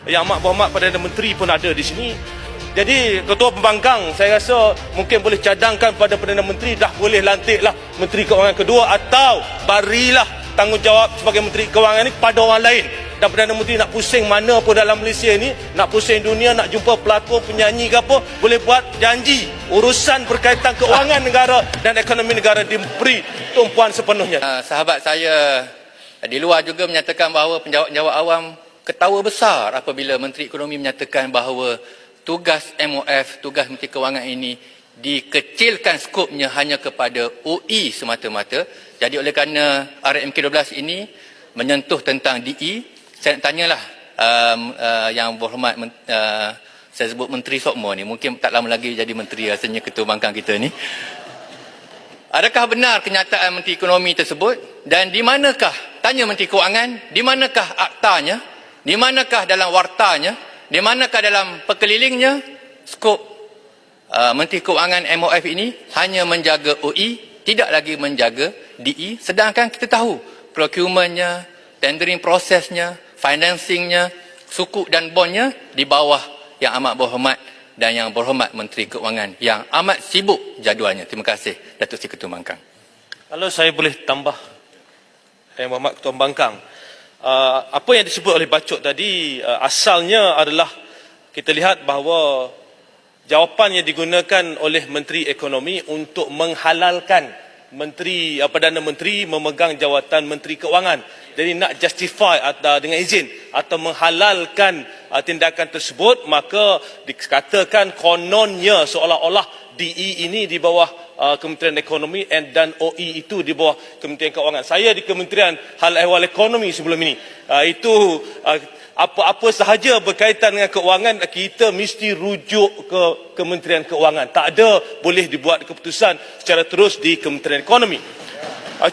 Yang Amat Berhormat Perdana Menteri pun ada di sini. Jadi Ketua Pembangkang, saya rasa mungkin boleh cadangkan pada Perdana Menteri, dah boleh lantiklah Menteri Keuangan kedua, atau barilah tanggungjawab sebagai Menteri Keuangan ini pada orang lain. Dan Perdana Menteri nak pusing mana pun dalam Malaysia ni, nak pusing dunia, nak jumpa pelakon, penyanyi ke apa, boleh buat janji urusan berkaitan keuangan negara dan ekonomi negara diberi tumpuan sepenuhnya. Sahabat saya di luar juga menyatakan bahawa penjawat-penjawat awam ketawa besar apabila Menteri Ekonomi menyatakan bahawa tugas MOF, tugas Menteri Kewangan ini dikecilkan skopnya hanya kepada UI semata-mata. Jadi oleh kerana RMK12 ini menyentuh tentang DE, saya nak tanyalah yang berhormat saya sebut Menteri Sokmo ni, mungkin tak lama lagi jadi Menteri rasanya Ketua Pembangkang kita ni. Adakah benar kenyataan Menteri Ekonomi tersebut, dan di manakah, tanya Menteri Kewangan, di manakah aktanya, di manakah dalam wartanya, di manakah dalam perkelilingnya skop Menteri Kewangan MOF ini hanya menjaga UI, tidak lagi menjaga DE, sedangkan kita tahu procurementnya, tendering prosesnya, financingnya, sukuk dan bondnya di bawah yang amat berhormat dan yang berhormat Menteri Kewangan yang amat sibuk jadualnya. Terima kasih Datuk Seri Ketua Pembangkang. Kalau saya boleh tambah, Yang Berhormat Ketua Pembangkang, apa yang disebut oleh Bacok tadi asalnya adalah kita lihat bahawa jawapan yang digunakan oleh Menteri Ekonomi untuk menghalalkan Perdana Menteri memegang jawatan Menteri Keuangan. Jadi nak justify atau dengan izin atau menghalalkan tindakan tersebut, maka dikatakan kononnya seolah-olah DE ini di bawah Kementerian Ekonomi dan OE itu di bawah Kementerian Keuangan. Saya di Kementerian Hal Ehwal Ekonomi sebelum ini. Itu apa-apa sahaja berkaitan dengan keuangan, kita mesti rujuk ke Kementerian Keuangan. Tak ada boleh dibuat keputusan secara terus di Kementerian Ekonomi.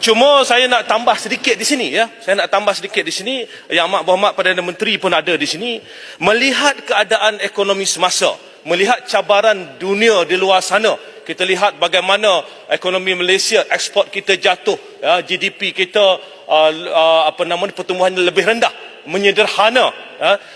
Cuma saya nak tambah sedikit di sini, ya. Saya nak tambah sedikit di sini. Yang Amat Berhormat Perdana Menteri pun ada di sini. Melihat keadaan ekonomi semasa, melihat cabaran dunia di luar sana, kita lihat bagaimana ekonomi Malaysia, ekspor kita jatuh, ya, GDP kita pertumbuhan lebih rendah, menyederhana.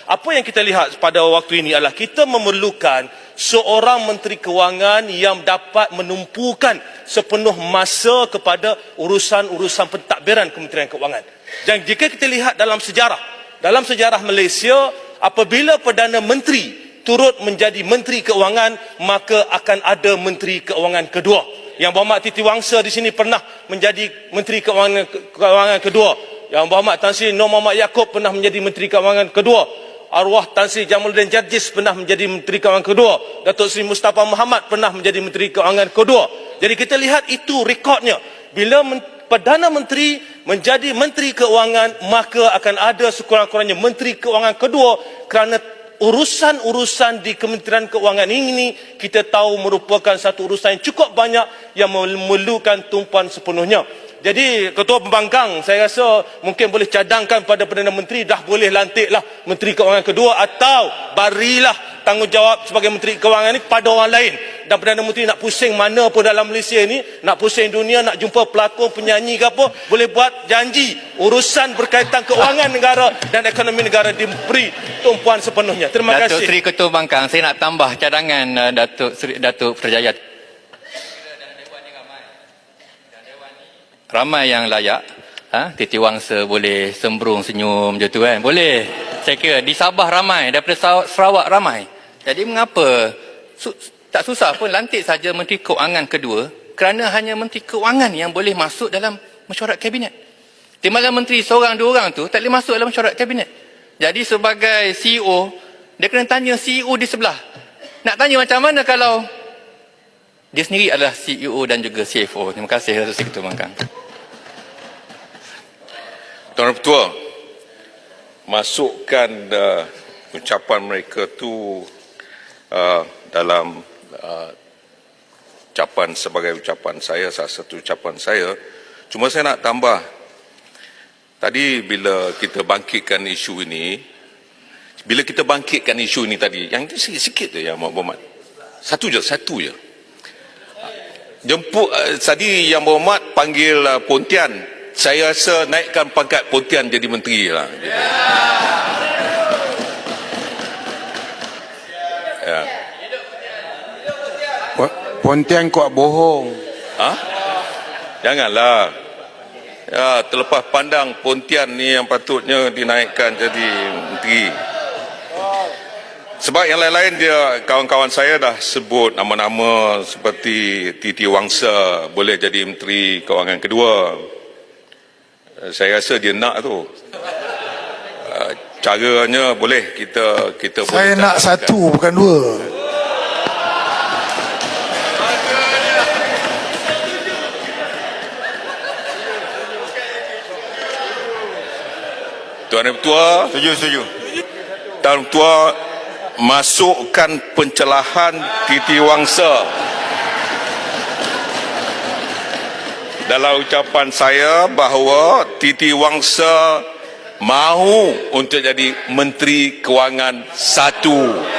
Apa yang kita lihat pada waktu ini adalah kita memerlukan seorang Menteri Kewangan yang dapat menumpukan sepenuh masa kepada urusan-urusan pentadbiran Kementerian Keuangan. Dan jika kita lihat dalam sejarah Malaysia, apabila Perdana Menteri turut menjadi Menteri Keuangan, maka akan ada Menteri Keuangan kedua. Yang Berhormat Titi Wangsa di sini pernah menjadi Menteri Keuangan kedua. Yang Berhormat Tan Sri Nur Muhammad Yaakob pernah menjadi Menteri Keuangan kedua. Arwah Tan Sri Jamaluddin Jarjis pernah menjadi Menteri Keuangan kedua. Datuk Seri Mustafa Muhammad pernah menjadi Menteri Keuangan kedua. Jadi kita lihat itu rekodnya. Bila Perdana Menteri menjadi Menteri Keuangan, maka akan ada sekurang-kurangnya Menteri Keuangan kedua, kerana urusan-urusan di Kementerian Keuangan ini kita tahu merupakan satu urusan yang cukup banyak yang memerlukan tumpuan sepenuhnya. Jadi Ketua Pembangkang, saya rasa mungkin boleh cadangkan pada Perdana Menteri, dah boleh lantiklah Menteri Keuangan kedua, atau barilah tanggungjawab sebagai Menteri Keuangan ini pada orang lain. Dan Perdana Menteri nak pusing mana pun dalam Malaysia ni, nak pusing dunia, nak jumpa pelakon, penyanyi ke apa, boleh buat janji urusan berkaitan keuangan negara dan ekonomi negara diberi tumpuan sepenuhnya. Terima kasih. Datuk Seri Ketua Pembangkang, saya nak tambah cadangan Datuk Putrajaya. Ramai yang layak, Titi Wangsa boleh sembrung senyum je tu kan, boleh. Saya kira di Sabah ramai, daripada Sarawak ramai. Jadi mengapa tak susah pun lantik saja Menteri Keuangan kedua, kerana hanya Menteri Keuangan yang boleh masuk dalam mesyuarat kabinet. Timbalan menteri seorang dua orang tu tak boleh masuk dalam mesyuarat kabinet. Jadi sebagai CEO, dia kena tanya CEO di sebelah. Nak tanya macam mana kalau dia sendiri adalah CEO dan juga CFO. Terima kasih Datuk Seri Ketua Pembangkang. Tuan Ketua, masukkan ucapan mereka tu dalam ucapan sebagai ucapan saya, salah satu ucapan saya. Cuma saya nak tambah, tadi bila kita bangkitkan isu ini, tadi, yang ini sikit-sikit je yang Berhormat. Satu je. Jemput tadi Yang Berhormat panggil Pontian, saya rasa naikkan pangkat Pontian jadi menteri lah. Pontian kuat bohong. Ha? Janganlah. Ya, terlepas pandang Pontian ni yang patutnya dinaikkan jadi menteri. Sebab yang lain-lain dia, kawan-kawan saya dah sebut nama-nama seperti Titi Wangsa boleh jadi Menteri Kewangan kedua. Saya rasa dia nak tu. Caranya boleh kita Saya boleh nak cakapkan. satu bukan dua. Tuan Yang Ketua, Setuju. Tuan Ketua, masukkan pencelahan Titi Wangsa dalam ucapan saya bahawa Titi Wangsa mahu untuk jadi Menteri Kewangan 1.